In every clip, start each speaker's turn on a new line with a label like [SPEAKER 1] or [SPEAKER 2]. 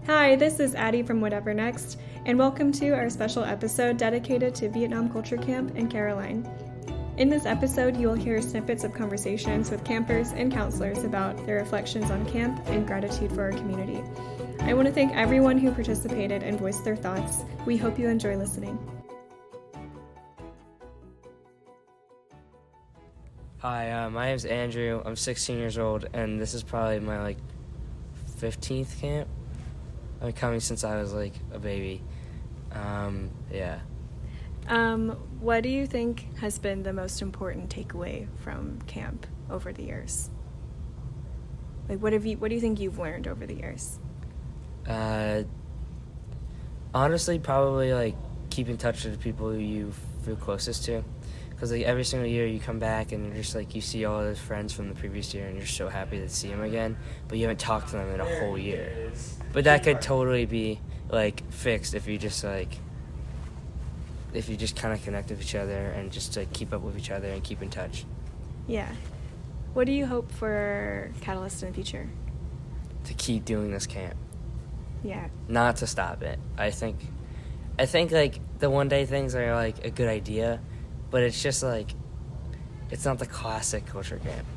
[SPEAKER 1] Hi, this is Addie from Whatever Next, and welcome to our special episode dedicated to Vietnam Culture Camp in Caroline. In this episode, you will hear snippets of conversations with campers and counselors about their reflections on camp and gratitude for our community. I want to thank everyone who participated and voiced their thoughts. We hope you enjoy listening.
[SPEAKER 2] Hi, my name's Andrew. I'm 16 years old, and this is probably my 15th camp. I've been coming since I was a baby. Yeah.
[SPEAKER 1] What do you think has been the most important takeaway from camp over the years? What do you think you've learned over the years?
[SPEAKER 2] Honestly, probably keep in touch with the people who you feel closest to. Because every single year you come back and you're just you see all those friends from the previous year and you're so happy to see them again, but you haven't talked to them in a whole year. But that could totally be fixed if you just if you just kind of connect with each other and just keep up with each other and keep in touch.
[SPEAKER 1] Yeah. What do you hope for Catalyst in the future?
[SPEAKER 2] To keep doing this camp.
[SPEAKER 1] Yeah.
[SPEAKER 2] Not to stop it. I think the one day things are a good idea, but it's just it's not the classic culture camp.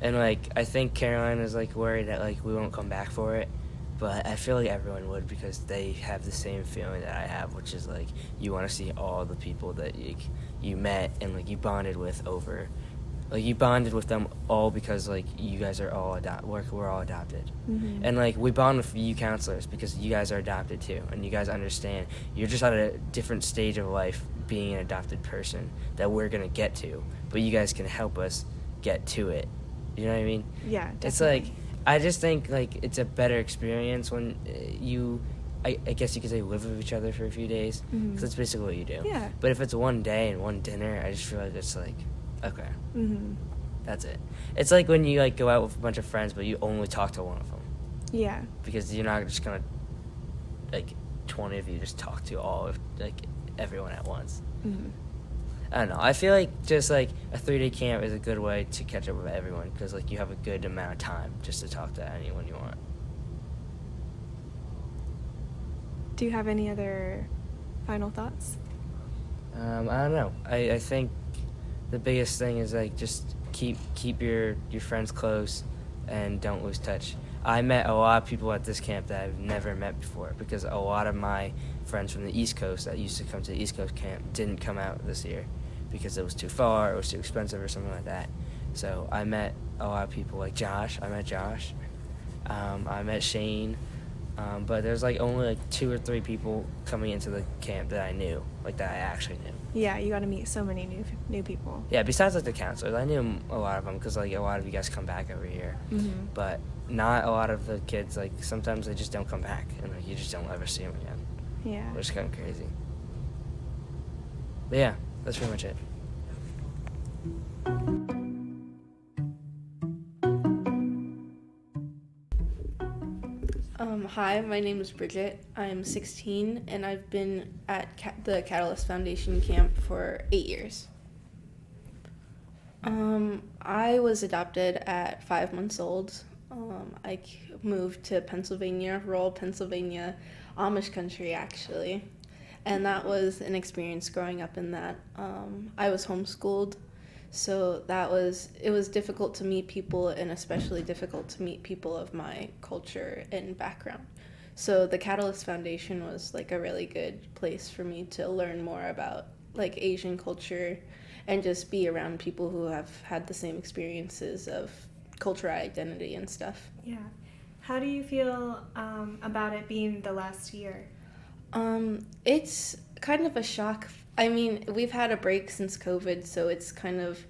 [SPEAKER 2] And I think Caroline is worried that we won't come back for it, but I feel everyone would because they have the same feeling that I have, which is you want to see all the people that you met and you bonded with over. You bonded with them all because you guys are all we're all adopted.
[SPEAKER 1] Mm-hmm.
[SPEAKER 2] And we bond with you counselors because you guys are adopted too, and you guys understand you're just at a different stage of life being an adopted person that we're gonna get to, but you guys can help us get to it. You know what I mean?
[SPEAKER 1] Yeah, definitely.
[SPEAKER 2] It's I just think it's a better experience when I guess you could say live with each other for a few days, because that's basically what you do.
[SPEAKER 1] Yeah.
[SPEAKER 2] But if it's one day and one dinner, I just feel it's okay.
[SPEAKER 1] Mm-hmm.
[SPEAKER 2] That's it. It's when you go out with a bunch of friends, but you only talk to one of them.
[SPEAKER 1] Yeah.
[SPEAKER 2] Because you're not just gonna 20 of you just talk to all of everyone at once.
[SPEAKER 1] Mm-hmm.
[SPEAKER 2] I don't know. I feel just a 3-day camp is a good way to catch up with everyone because you have a good amount of time just to talk to anyone you want.
[SPEAKER 1] Do you have any other final thoughts?
[SPEAKER 2] I don't know. I think the biggest thing is just keep your friends close and don't lose touch. I met a lot of people at this camp that I've never met before because a lot of my friends from the East Coast that used to come to the East Coast camp didn't come out this year because it was too far, it was too expensive or something like that. So I met a lot of people Josh. I met Josh. I met Shane. But there's only 2 or 3 people coming into the camp that I knew, that I actually knew.
[SPEAKER 1] Yeah, you got to meet so many new people.
[SPEAKER 2] Yeah, besides the counselors, I knew a lot of them because a lot of you guys come back every year.
[SPEAKER 1] Mm-hmm.
[SPEAKER 2] But not a lot of the kids. Sometimes they just don't come back, and you just don't ever see them again.
[SPEAKER 1] Yeah.
[SPEAKER 2] Which is kind of crazy. But yeah, that's pretty much it.
[SPEAKER 3] Hi, my name is Bridget. I'm 16, and I've been at the Catalyst Foundation camp for 8 years. I was adopted at 5 months old. I moved to Pennsylvania, rural Pennsylvania, Amish country actually, and that was an experience growing up in that. I was homeschooled, so it was difficult to meet people, and especially difficult to meet people of my culture and background. So the Catalyst Foundation was a really good place for me to learn more about Asian culture and just be around people who have had the same experiences of cultural identity and stuff.
[SPEAKER 1] Yeah. How do you feel about it being the last year?
[SPEAKER 3] It's kind of a shock. I mean, we've had a break since COVID, so it's kind of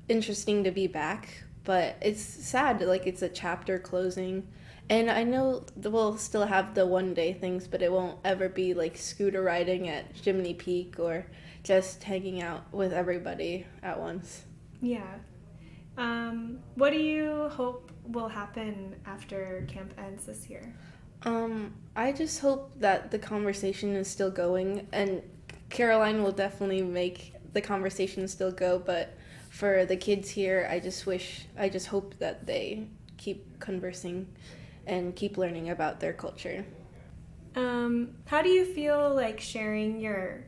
[SPEAKER 3] interesting to be back, but it's sad, it's a chapter closing. And I know we'll still have the one-day things, but it won't ever be scooter riding at Jiminy Peak or just hanging out with everybody at once.
[SPEAKER 1] Yeah. What do you hope will happen after camp ends this year?
[SPEAKER 3] I just hope that the conversation is still going, and Caroline will definitely make the conversation still go, but for the kids here, I just hope that they keep conversing and keep learning about their culture.
[SPEAKER 1] How do you feel like sharing your,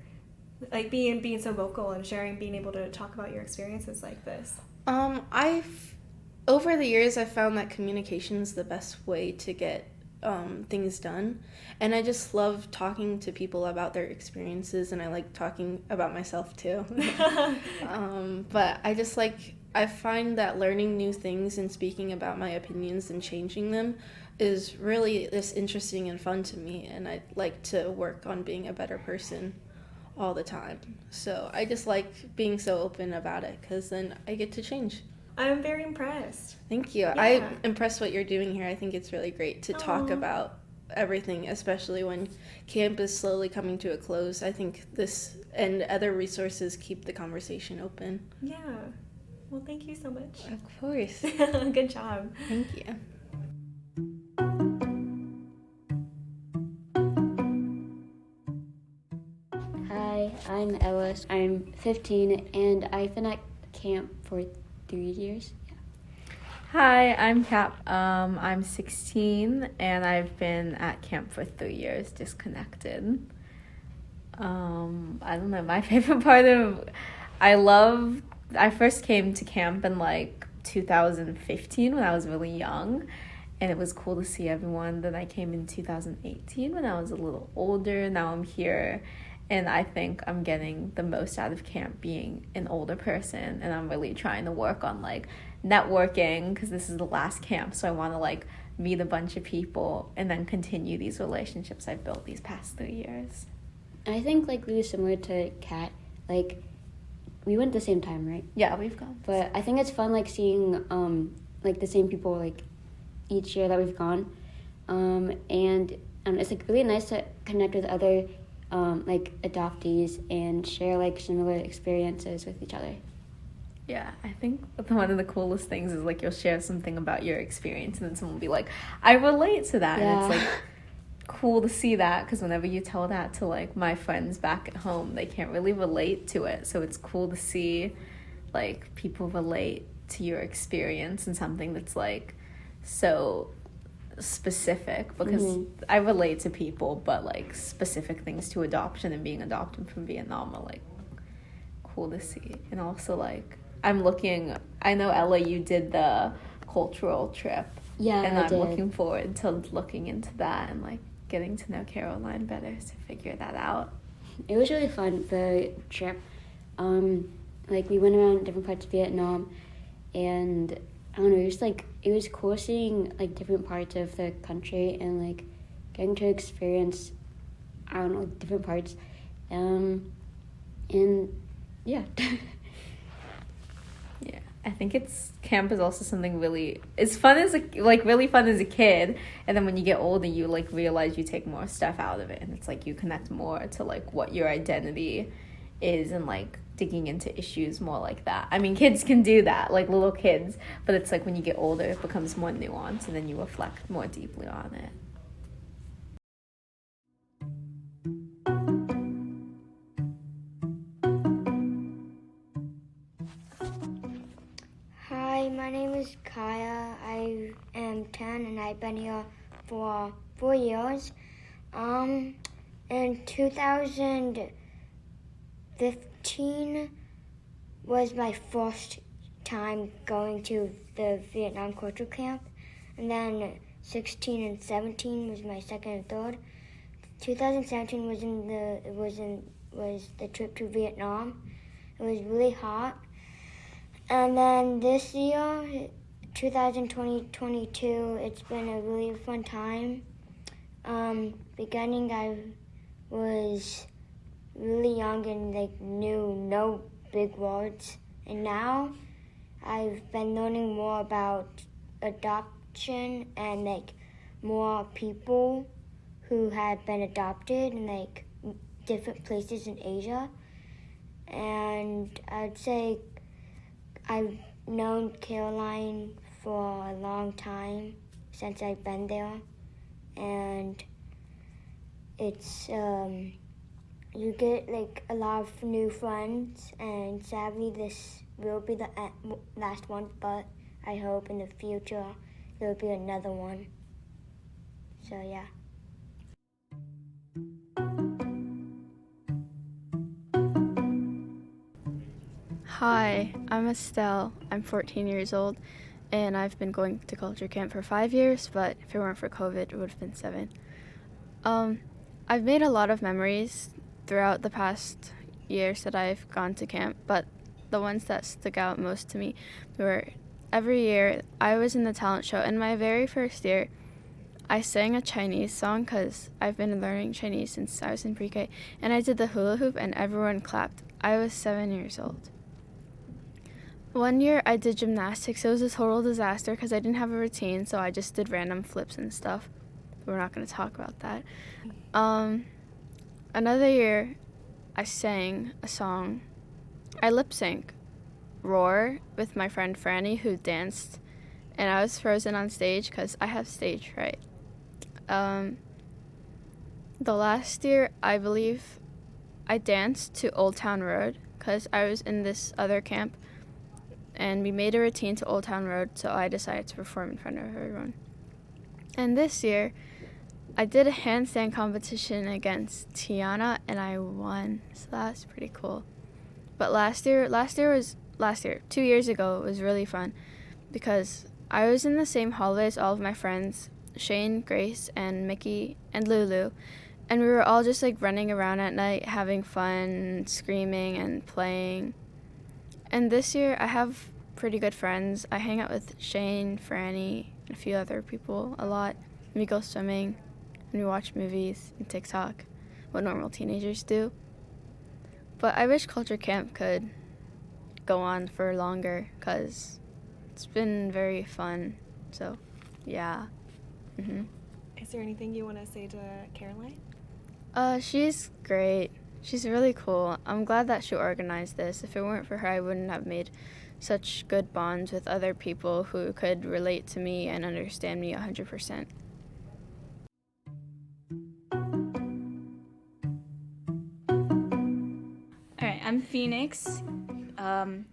[SPEAKER 1] like being so vocal and being able to talk about your experiences like this?
[SPEAKER 3] I've over the years I've found that communication is the best way to get things done, and I just love talking to people about their experiences, and I like talking about myself too. But I find that learning new things and speaking about my opinions and changing them is really this interesting and fun to me, and I like to work on being a better person all the time. So I just like being so open about it because then I get to change.
[SPEAKER 1] I'm very impressed.
[SPEAKER 3] Thank you.
[SPEAKER 1] Yeah.
[SPEAKER 3] I'm impressed what you're doing here. I think it's really great to talk
[SPEAKER 1] Aw.
[SPEAKER 3] about everything, especially when camp is slowly coming to a close. I think this and other resources keep the conversation open.
[SPEAKER 1] Yeah. Well, thank you so much.
[SPEAKER 3] Of course.
[SPEAKER 1] Good job.
[SPEAKER 3] Thank you.
[SPEAKER 4] Hi, I'm Ellis. I'm 15 and I've been at camp for 3 years.
[SPEAKER 5] Hi, I'm Cap. I'm 16 and I've been at camp for 3 years, disconnected. I don't know, my favorite part of, I first came to camp in like 2015 when I was really young, and it was cool to see everyone. Then I came in 2018 when I was a little older. Now I'm here, and I think I'm getting the most out of camp being an older person, and I'm really trying to work on like networking because this is the last camp, so I want to like meet a bunch of people and then continue these relationships I've built these past 3 years.
[SPEAKER 4] I think like really similar to Kat, like we went at the same time, right?
[SPEAKER 5] Yeah, we've gone.
[SPEAKER 4] But I think it's fun like seeing like the same people like each year that we've gone, and it's like really nice to connect with other like adoptees and share like similar experiences with each other.
[SPEAKER 5] Yeah, I think one of the coolest things is like you'll share something about your experience and then someone will be like, I relate to that.
[SPEAKER 4] Yeah.
[SPEAKER 5] And it's like cool to see that because whenever you tell that to like my friends back at home, they can't really relate to it. So it's cool to see like people relate to your experience and something that's like so specific because I relate to people, but like specific things to adoption and being adopted from Vietnam are like cool to see. And also like I know Ella, you did the cultural trip.
[SPEAKER 4] Yeah,
[SPEAKER 5] and
[SPEAKER 4] I
[SPEAKER 5] I'm
[SPEAKER 4] did.
[SPEAKER 5] looking forward to looking into that and like getting to know Caroline better to figure that out.
[SPEAKER 4] It was really fun, the trip. Like we went around different parts of Vietnam, and I don't know, it was cool seeing like different parts of the country and like getting to experience, I don't know, different parts. And yeah.
[SPEAKER 5] Yeah, I think camp is also something really, it's fun really fun as a kid, and then when you get older you like realize you take more stuff out of it, and it's like you connect more to like what your identity is and like digging into issues more like that. I mean, kids can do that, like little kids, but it's like when you get older it becomes more nuanced and then you reflect more deeply on it.
[SPEAKER 6] Hi, my name is Kaya. I am 10 and I've been here for 4 years. In 2015 was my first time going to the Vietnam cultural camp, and then 16 and 17 was my second and third. 2017 was the trip to Vietnam. It was really hot. And then this year, 2022, it's been a really fun time. Beginning, I was really young and like knew no big words. And now, I've been learning more about adoption and like more people who have been adopted in like different places in Asia. And I'd say I've known Caroline for a long time since I've been there, and it's you get like a lot of new friends, and sadly this will be the last one, but I hope in the future there will be another one. So yeah.
[SPEAKER 7] Hi, I'm Estelle. I'm 14 years old, and I've been going to culture camp for 5 years, but if it weren't for COVID, it would have been 7. I've made a lot of memories throughout the past years that I've gone to camp, but the ones that stuck out most to me were every year I was in the talent show. In my very first year, I sang a Chinese song because I've been learning Chinese since I was in pre-K, and I did the hula hoop and everyone clapped. I was 7 years old. One year I did gymnastics. It was a total disaster because I didn't have a routine, so I just did random flips and stuff. We're not going to talk about that. Another year I sang a song. I lip sync Roar with my friend Franny, who danced, and I was frozen on stage because I have stage fright. The last year, I believe, I danced to Old Town Road because I was in this other camp, and we made a routine to Old Town Road, so I decided to perform in front of everyone. And this year, I did a handstand competition against Tiana, and I won, so that's pretty cool. But 2 years ago, it was really fun because I was in the same hallway as all of my friends, Shane, Grace, and Mickey, and Lulu, and we were all just like running around at night, having fun, screaming, and playing. And this year, I have pretty good friends. I hang out with Shane, Franny, and a few other people a lot. And we go swimming, and we watch movies and TikTok, what normal teenagers do. But I wish Culture Camp could go on for longer, because it's been very fun. So, yeah.
[SPEAKER 1] Is there anything you want to say to Caroline?
[SPEAKER 7] She's great. She's really cool. I'm glad that she organized this. If it weren't for her, I wouldn't have made such good bonds with other people who could relate to me and understand me 100%.
[SPEAKER 8] All right, I'm Phoenix, and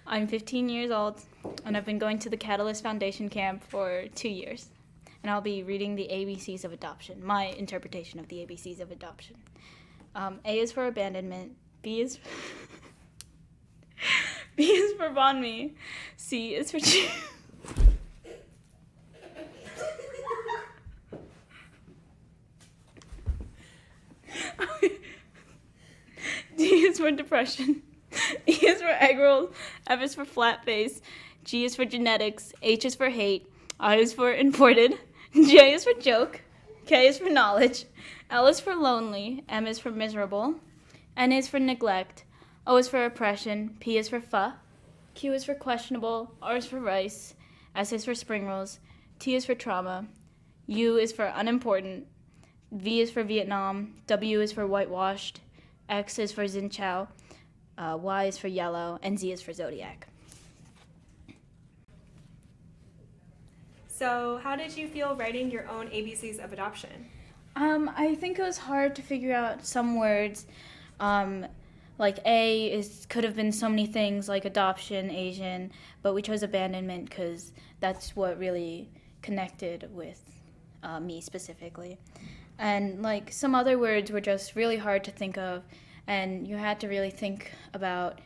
[SPEAKER 8] I'm 15 years old, and I've been going to the Catalyst Foundation camp for 2 years. And I'll be reading the ABCs of adoption, my interpretation of the ABCs of adoption. A is for abandonment, B is B is for banh mi, C is for D is for depression, E is for egg rolls, F is for flat face, G is for genetics, H is for hate, I is for imported, J is for joke, K is for knowledge, L is for lonely, M is for miserable, N is for neglect, O is for oppression, P is for pho, Q is for questionable, R is for rice, S is for spring rolls, T is for trauma, U is for unimportant, V is for Vietnam, W is for whitewashed, X is for Xin Chao, Y is for yellow, and Z is for zodiac.
[SPEAKER 1] So, how did you feel writing your own ABCs of adoption?
[SPEAKER 8] I think it was hard to figure out some words. Like A could have been so many things, like adoption, Asian, but we chose abandonment because that's what really connected with me specifically. And like some other words were just really hard to think of, and you had to really think about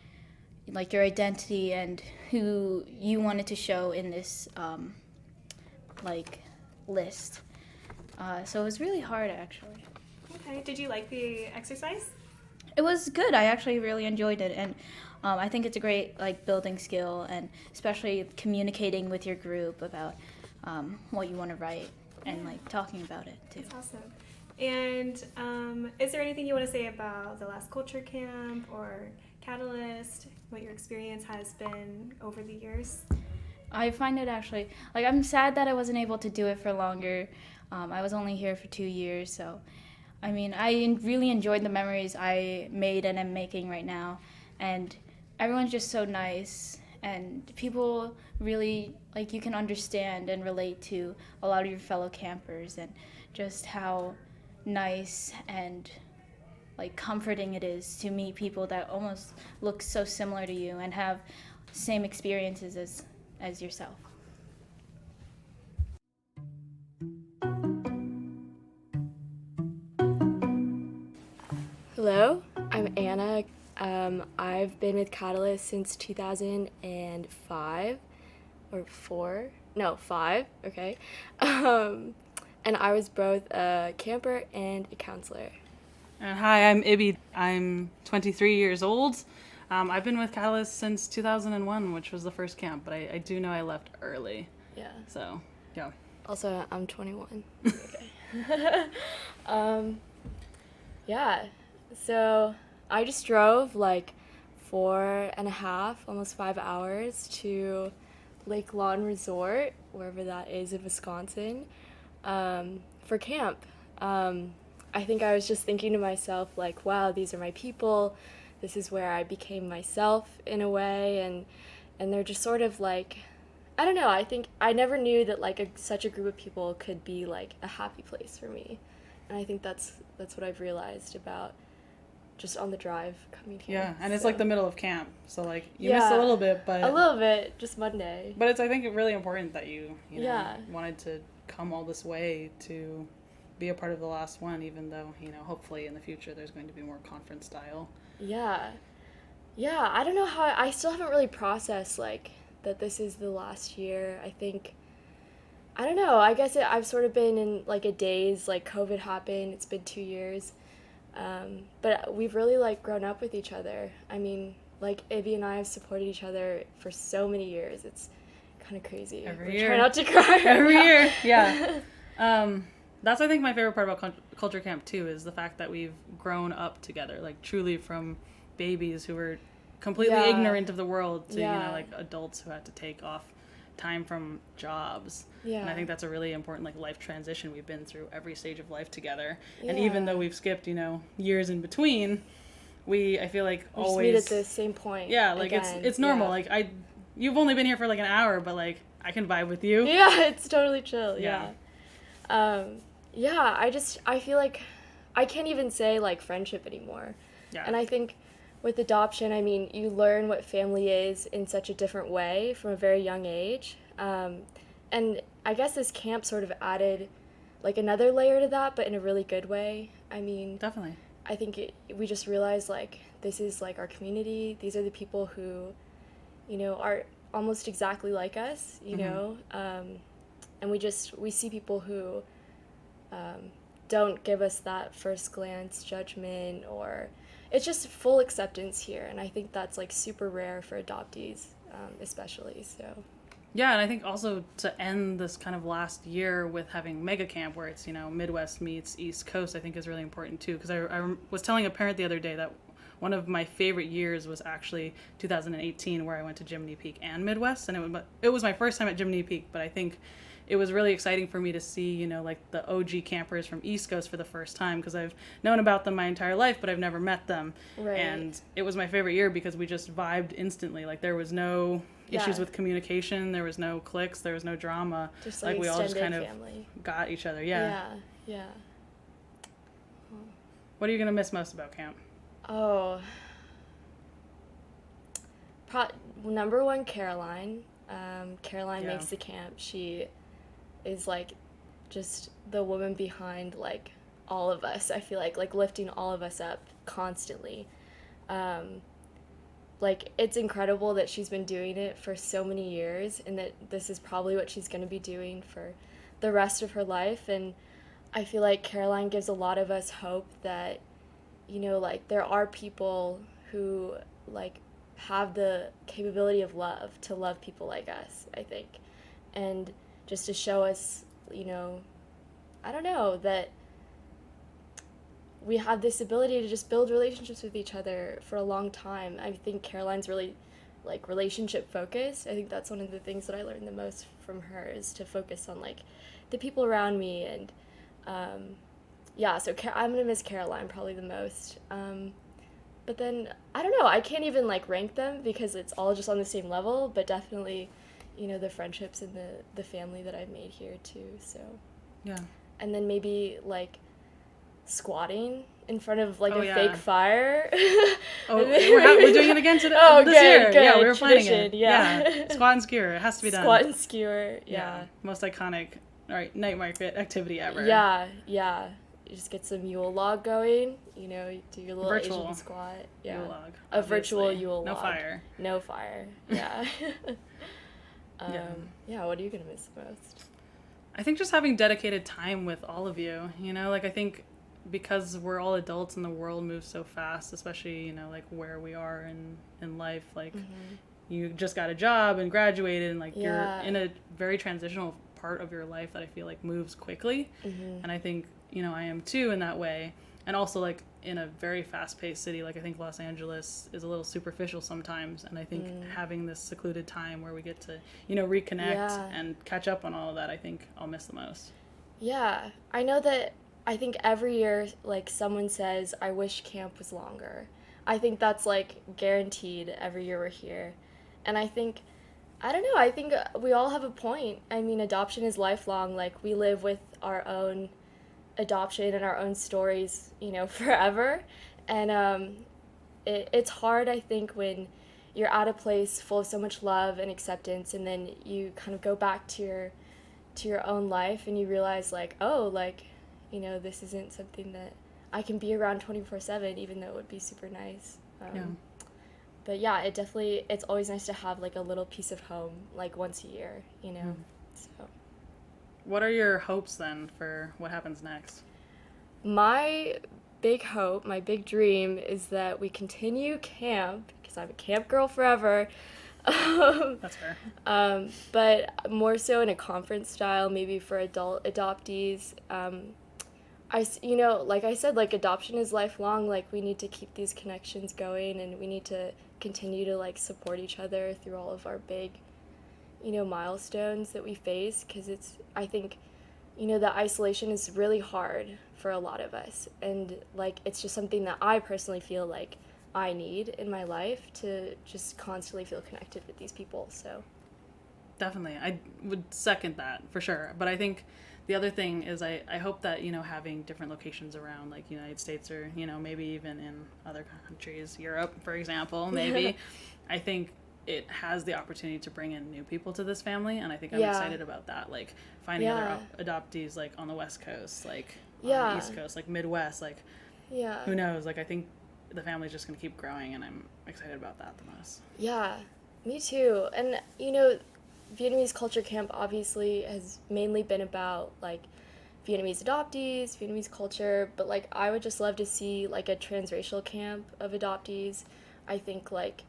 [SPEAKER 8] like your identity and who you wanted to show in this list. So it was really hard, actually.
[SPEAKER 1] Okay. Did you like the exercise?
[SPEAKER 8] It was good. I actually really enjoyed it, and I think it's a great building skill, and especially communicating with your group about what you want to write and talking about it too.
[SPEAKER 1] That's awesome. And is there anything you want to say about the last culture camp or Catalyst, what your experience has been over the years?
[SPEAKER 8] I find it actually, I'm sad that I wasn't able to do it for longer. I was only here for 2 years, so, I mean, I really enjoyed the memories I made and am making right now, and everyone's just so nice, and people really, you can understand and relate to a lot of your fellow campers, and just how nice and comforting it is to meet people that almost look so similar to you and have same experiences as yourself.
[SPEAKER 9] Hello, I'm Anna. I've been with Catalyst since 2005 or 4. No, 5, okay. And I was both a camper and a counselor.
[SPEAKER 10] And hi, I'm Ibby. I'm 23 years old. I've been with Catalyst since 2001, which was the first camp, but I do know I left early.
[SPEAKER 9] Yeah.
[SPEAKER 10] So, yeah.
[SPEAKER 9] Also, I'm 21. Yeah. So I just drove like 4.5, almost 5 hours to Lake Lawn Resort, wherever that is in Wisconsin, for camp. I think I was just thinking to myself, like, wow, these are my people. This is where I became myself in a way, and they're just sort of like, I don't know, I think I never knew that like such a group of people could be like a happy place for me. And I think that's what I've realized about just on the drive coming here.
[SPEAKER 10] Yeah, and it's like the middle of camp, so like you missed a little bit, but
[SPEAKER 9] a little bit, just Monday.
[SPEAKER 10] But it's, I think, really important that you
[SPEAKER 9] Yeah.
[SPEAKER 10] wanted to come all this way to be a part of the last one, even though, hopefully in the future there's going to be more conference style.
[SPEAKER 9] Yeah. I don't know how, I still haven't really processed like that this is the last year. I think, I don't know, I guess I've sort of been in like a daze, like COVID happened, it's been 2 years. But we've really like grown up with each other. I mean, like Ivy and I have supported each other for so many years. It's kind of crazy.
[SPEAKER 10] Every year.
[SPEAKER 9] Try not to cry.
[SPEAKER 10] Every year, yeah. That's, I think, my favorite part about Culture Camp, too, is the fact that we've grown up together, like, truly from babies who were completely ignorant of the world to, like, adults who had to take off time from jobs.
[SPEAKER 9] Yeah.
[SPEAKER 10] And I think that's a really important, like, life transition. We've been through every stage of life together. And even though we've skipped, years in between, I feel like
[SPEAKER 9] we
[SPEAKER 10] always...
[SPEAKER 9] just meet at the same point.
[SPEAKER 10] Yeah, like,
[SPEAKER 9] again.
[SPEAKER 10] it's normal. Like, you've only been here for, like, an hour, but, like, I can vibe with you.
[SPEAKER 9] Yeah, it's totally chill.
[SPEAKER 10] Yeah.
[SPEAKER 9] I feel like I can't even say like friendship anymore.
[SPEAKER 10] Yeah.
[SPEAKER 9] And I think with adoption, I mean, you learn what family is in such a different way from a very young age. And I guess this camp sort of added like another layer to that, but in a really good way. I mean,
[SPEAKER 10] Definitely.
[SPEAKER 9] I think we just realized like this is like our community. These are the people who, are almost exactly like us, you know. And we see people who don't give us that first glance judgment, or it's just full acceptance here. And I think that's like super rare for adoptees, especially. So.
[SPEAKER 10] Yeah, and I think also to end this kind of last year with having mega camp where it's, Midwest meets East Coast, I think is really important too. Because I was telling a parent the other day that one of my favorite years was actually 2018, where I went to Jiminy Peak and Midwest. And it was my first time at Jiminy Peak, but I think it was really exciting for me to see, like the OG campers from East Coast for the first time, because I've known about them my entire life, but I've never met them.
[SPEAKER 9] Right.
[SPEAKER 10] And it was my favorite year because we just vibed instantly. Like there was no issues with communication, there was no cliques, there was no drama.
[SPEAKER 9] Just like
[SPEAKER 10] we all just kind of
[SPEAKER 9] family.
[SPEAKER 10] got each other. Yeah.
[SPEAKER 9] Yeah.
[SPEAKER 10] What are you going to miss most about camp?
[SPEAKER 9] Oh. Number one, Caroline. Caroline makes the camp. She is like just the woman behind like all of us. I feel like lifting all of us up constantly. Like it's incredible that she's been doing it for so many years, and that this is probably what she's going to be doing for the rest of her life. And I feel like Caroline gives a lot of us hope that, like there are people who like have the capability of love to love people like us, I think. And just to show us, I don't know, that we have this ability to just build relationships with each other for a long time. I think Caroline's really like relationship focused. I think that's one of the things that I learned the most from her, is to focus on like the people around me. And so I'm gonna miss Caroline probably the most. But then I don't know, I can't even like rank them because it's all just on the same level, but definitely the friendships and the family that I've made here too. So
[SPEAKER 10] yeah.
[SPEAKER 9] And then maybe like squatting in front of like fake fire.
[SPEAKER 10] We're doing it again today. This year.
[SPEAKER 9] Good.
[SPEAKER 10] Yeah, we were planning
[SPEAKER 9] Tradition,
[SPEAKER 10] it. Yeah. Squat and skewer. It has to be done.
[SPEAKER 9] Squat and skewer. Yeah.
[SPEAKER 10] Most iconic night market activity ever.
[SPEAKER 9] Yeah. you just get some Yule log going, you know, you do your little
[SPEAKER 10] Virtual
[SPEAKER 9] Asian squat. Yeah.
[SPEAKER 10] Yule log,
[SPEAKER 9] A virtual
[SPEAKER 10] obviously.
[SPEAKER 9] Yule
[SPEAKER 10] No
[SPEAKER 9] log.
[SPEAKER 10] fire.
[SPEAKER 9] No fire. Yeah.
[SPEAKER 10] Yeah.
[SPEAKER 9] Yeah, what are you going to miss the most?
[SPEAKER 10] I think just having dedicated time with all of you, you know, like I think because we're all adults and the world moves so fast, especially, you know, like where we are in life, like you just got a job and graduated and like you're in a very transitional part of your life that I feel like moves quickly. And I think, you know, I am too in that way. And also like in a very fast-paced city, like I think Los Angeles is a little superficial sometimes, and I think having this secluded time where we get to, you know, reconnect and catch up on all of that, I think I'll miss the most.
[SPEAKER 9] Yeah, I know that I think every year, like, someone says, I wish camp was longer. I think that's, like, guaranteed every year we're here. And I think, I don't know, I think we all have a point. I mean, adoption is lifelong. Like, we live with our own adoption and our own stories, you know, forever. And it's hard, I think, when you're at a place full of so much love and acceptance, and then you kind of go back to your own life and you realize, like, oh, like, you know, this isn't something that I can be around 24/7, even though it would be super nice. But yeah, it's always nice to have like a little piece of home, like once a year, you know. So
[SPEAKER 10] What are your hopes then for what happens next?
[SPEAKER 9] my big hope, my big dream is that we continue camp, because I'm a camp girl forever.
[SPEAKER 10] That's fair.
[SPEAKER 9] But more so in a conference style, maybe for adult adoptees. You know, like I said, like adoption is lifelong. Like we need to keep these connections going, and we need to continue to like support each other through all of our big, you know, milestones that we face. Because I think, you know, the isolation is really hard for a lot of us, and like it's just something that I personally feel like I need in my life to just constantly feel connected with these people. So
[SPEAKER 10] Definitely. I would second that for sure. But I think the other thing is I hope that, you know, having different locations around like United States or, you know, maybe even in other countries, Europe, for example, maybe, I think it has the opportunity to bring in new people to this family. And I think I'm excited about that. Like finding other adoptees like on the West Coast, like on the East Coast, like Midwest, like who knows? Like I think the family's just going to keep growing, and I'm excited about that the most.
[SPEAKER 9] Yeah, me too. And, you know, Vietnamese Culture Camp obviously has mainly been about, like, Vietnamese adoptees, Vietnamese culture, but, like, I would just love to see, like, a transracial camp of adoptees. I think, like,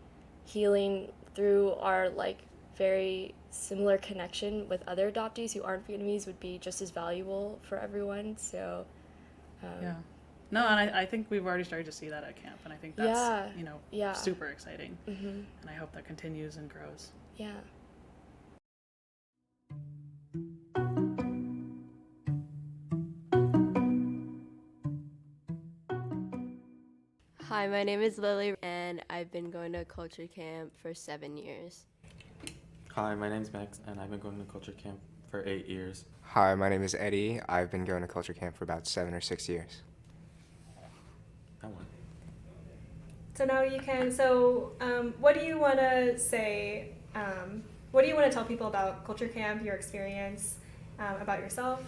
[SPEAKER 9] healing through our, like, very similar connection with other adoptees who aren't Vietnamese would be just as valuable for everyone, so...
[SPEAKER 10] yeah. No, and I think we've already started to see that at camp, and I think that's, you know, super exciting. And I hope that continues and grows.
[SPEAKER 9] Yeah.
[SPEAKER 11] Hi, my name is Lily, and I've been going to culture camp for 7 years.
[SPEAKER 12] Hi, my name's Max, and I've been going to culture camp for 8 years.
[SPEAKER 13] Hi, my name is Eddie. I've been going to culture camp for about 7 or 6 years.
[SPEAKER 12] That one.
[SPEAKER 1] So now you can, what do you want to say, what do you want to tell people about culture camp, your experience, about yourself,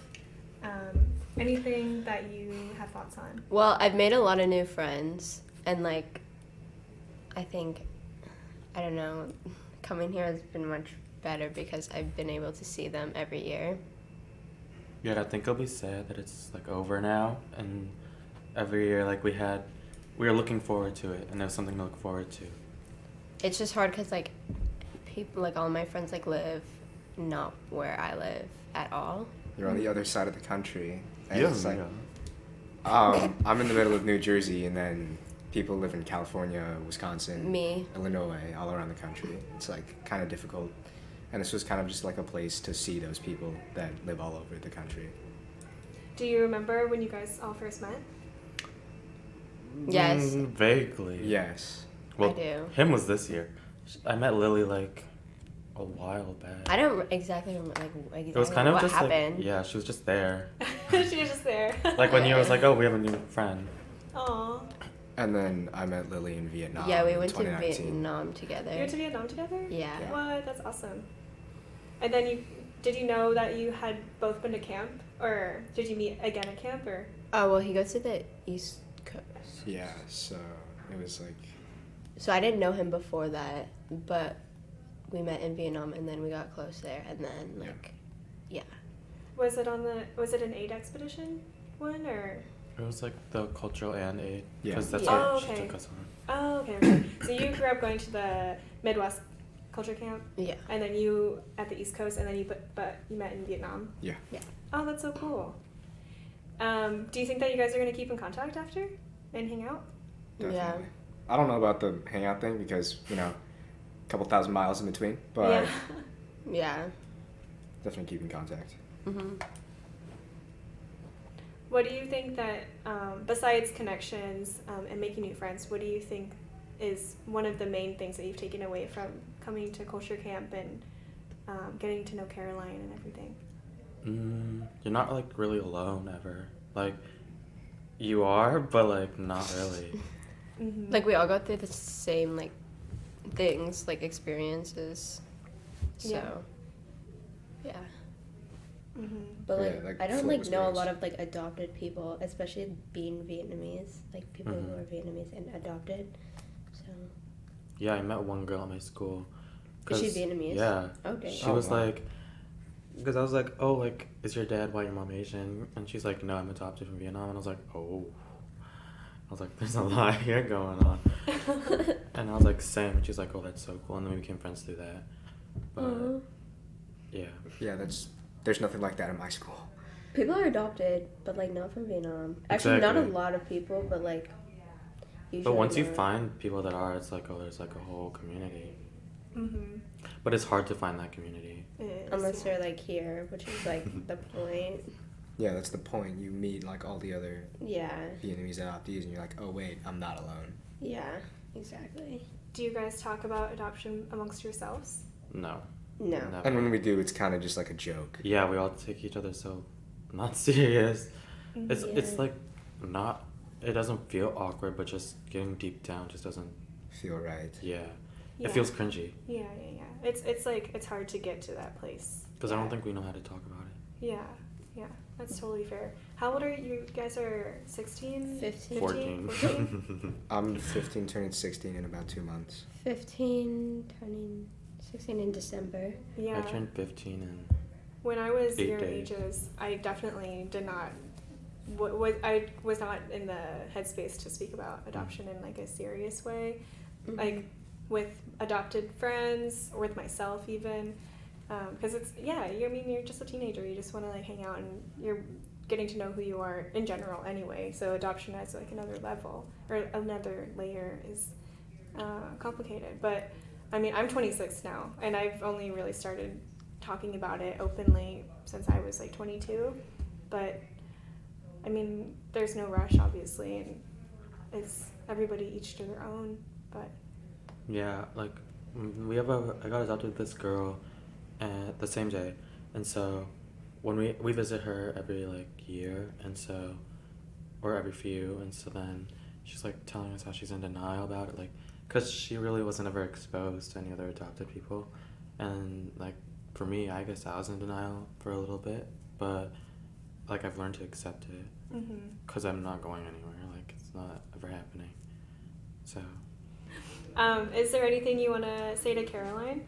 [SPEAKER 1] anything that you have thoughts on?
[SPEAKER 11] Well, I've made a lot of new friends, and like, I think, I don't know, coming here has been much better because I've been able to see them every year.
[SPEAKER 12] Yeah, I think it'll be sad that it's like over now, and every year like we were looking forward to it, and there was something to look forward to.
[SPEAKER 11] It's just hard because like people, like all my friends like live not where I live at all.
[SPEAKER 13] You're on the other side of the country. And
[SPEAKER 12] Yeah,
[SPEAKER 13] it's like, I'm in the middle of New Jersey, and then people live in California, Wisconsin, Illinois, all around the country. It's like kind of difficult. And this was kind of just like a place to see those people that live all over the country.
[SPEAKER 1] Do you remember when you guys all first met?
[SPEAKER 11] Yes.
[SPEAKER 12] Vaguely.
[SPEAKER 13] Yes.
[SPEAKER 12] Well,
[SPEAKER 11] I do.
[SPEAKER 12] Him was this year. I met Lily like a while back.
[SPEAKER 11] I don't exactly remember
[SPEAKER 12] It was kind of
[SPEAKER 11] what
[SPEAKER 12] just
[SPEAKER 11] happened.
[SPEAKER 12] like, yeah, she was just there.
[SPEAKER 1] She was just there.
[SPEAKER 12] Like when you was like, oh, we have a new friend.
[SPEAKER 1] Aww.
[SPEAKER 13] And then I met Lily in Vietnam.
[SPEAKER 11] Yeah, we
[SPEAKER 13] in
[SPEAKER 11] went to
[SPEAKER 13] 2019.
[SPEAKER 11] Vietnam together.
[SPEAKER 1] You went to Vietnam together?
[SPEAKER 11] Yeah.
[SPEAKER 1] What? That's awesome. And then did you know that you had both been to camp, or did you meet again at camp, or?
[SPEAKER 11] Oh, well, he goes to the East Coast.
[SPEAKER 13] Yeah, so it was like...
[SPEAKER 11] So I didn't know him before that, but we met in Vietnam, and then we got close there, and then, like, yeah.
[SPEAKER 1] Was it an aid expedition one, or?
[SPEAKER 12] It was like the cultural and aid.
[SPEAKER 13] Yeah.
[SPEAKER 12] Because that's
[SPEAKER 1] Oh,
[SPEAKER 12] what
[SPEAKER 1] okay.
[SPEAKER 12] she took us on.
[SPEAKER 1] Oh, okay. So you grew up going to the Midwest culture camp?
[SPEAKER 11] Yeah.
[SPEAKER 1] And then you at the East Coast, and then but you met in Vietnam?
[SPEAKER 13] Yeah.
[SPEAKER 11] Yeah.
[SPEAKER 1] Oh, that's so cool. Do you think that you guys are going to keep in contact after and hang out?
[SPEAKER 13] Definitely.
[SPEAKER 11] Yeah.
[SPEAKER 13] I don't know about the hangout thing because, you know, a couple thousand miles in between, but
[SPEAKER 11] Yeah.
[SPEAKER 13] definitely keep in contact.
[SPEAKER 11] Mm-hmm.
[SPEAKER 1] What do you think that, besides connections and making new friends, what do you think is one of the main things that you've taken away from coming to culture camp and getting to know Caroline and everything?
[SPEAKER 12] You're not like really alone ever. Like, you are, but like not really.
[SPEAKER 1] Mm-hmm.
[SPEAKER 11] Like, we all go through the same, like, things, like, experiences. So, yeah.
[SPEAKER 1] Mm-hmm.
[SPEAKER 14] But
[SPEAKER 13] Yeah,
[SPEAKER 14] like,
[SPEAKER 13] like
[SPEAKER 14] I don't
[SPEAKER 13] full
[SPEAKER 14] like know a
[SPEAKER 13] experience.
[SPEAKER 14] lot of like adopted people, especially being Vietnamese, like people who are Vietnamese and adopted. So
[SPEAKER 12] Yeah, I met one girl at my school.
[SPEAKER 14] is she
[SPEAKER 12] 'cause-
[SPEAKER 14] Vietnamese?
[SPEAKER 12] Yeah.
[SPEAKER 14] Oh dang.
[SPEAKER 12] She
[SPEAKER 13] Oh,
[SPEAKER 12] was
[SPEAKER 13] wow.
[SPEAKER 12] like, because I was like, oh, like, is your dad white, your mom Asian? And she's like, no, I'm adopted from Vietnam. And I was like, oh. I was like, there's a lot here going on. And I was like, same. And she's like, oh, that's so cool. And then we became friends through that. But, yeah.
[SPEAKER 13] Yeah, there's nothing like that in my school.
[SPEAKER 14] People are adopted, but like not from Vietnam. Actually, not a
[SPEAKER 12] Exactly.
[SPEAKER 14] lot of people, but like. Usually
[SPEAKER 12] But once you
[SPEAKER 14] not.
[SPEAKER 12] find people that are, it's like, oh, there's like a whole community.
[SPEAKER 1] Mm-hmm.
[SPEAKER 12] But it's hard to find that community.
[SPEAKER 14] Unless they're like here, which is like the point.
[SPEAKER 13] Yeah, that's the point. You meet like all the other
[SPEAKER 14] Yeah.
[SPEAKER 13] Vietnamese adoptees, and you're like, oh wait, I'm not alone.
[SPEAKER 14] Yeah. Exactly.
[SPEAKER 1] Do you guys talk about adoption amongst yourselves?
[SPEAKER 12] No.
[SPEAKER 14] No.
[SPEAKER 12] Never.
[SPEAKER 13] And when we do, it's kind of just like a joke.
[SPEAKER 12] Yeah, we all take each other so not serious. It's
[SPEAKER 14] Yeah.
[SPEAKER 12] like not. It doesn't feel awkward, but just getting deep down just doesn't.
[SPEAKER 13] Feel right.
[SPEAKER 12] Yeah,
[SPEAKER 1] Yeah.
[SPEAKER 12] it feels cringy
[SPEAKER 1] Yeah. It's like it's hard to get to that place.
[SPEAKER 12] because I don't think we know how to talk about it.
[SPEAKER 1] Yeah. That's totally fair. How old are you? You guys are 16?
[SPEAKER 14] 15.
[SPEAKER 1] 14?
[SPEAKER 13] I'm 15, turning 16 in about 2 months.
[SPEAKER 14] 15, turning 16 in December.
[SPEAKER 1] Yeah.
[SPEAKER 12] I turned 15 and
[SPEAKER 1] When I was
[SPEAKER 12] 8
[SPEAKER 1] your
[SPEAKER 12] days.
[SPEAKER 1] ages, I definitely did not. I was not in the headspace to speak about adoption in like a serious way, like with adopted friends or with myself even, because it's you're just a teenager. You just want to like hang out and you're getting to know who you are in general anyway. So adoption as like another level or another layer is complicated. But I mean, I'm 26 now, and I've only really started talking about it openly since I was like 22. But I mean, there's no rush, obviously, and it's everybody each to their own. But
[SPEAKER 12] yeah, like I got adopted with this girl, at the same day, and so when we visit her every like year, and so or every few, and so then she's like telling us how she's in denial about it, like because she really wasn't ever exposed to any other adopted people, and like for me, I guess I was in denial for a little bit, but like I've learned to accept it because I'm not going anywhere, like it's not ever happening. So
[SPEAKER 1] is there anything you want to say to Caroline?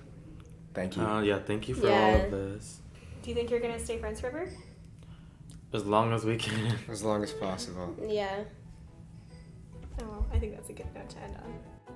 [SPEAKER 13] Thank you.
[SPEAKER 12] yeah, thank you for all of this.
[SPEAKER 1] Do you think you're gonna stay friends forever?
[SPEAKER 12] As long as we can.
[SPEAKER 13] As long as possible.
[SPEAKER 14] Yeah.
[SPEAKER 1] Oh, I think that's a good note to end on.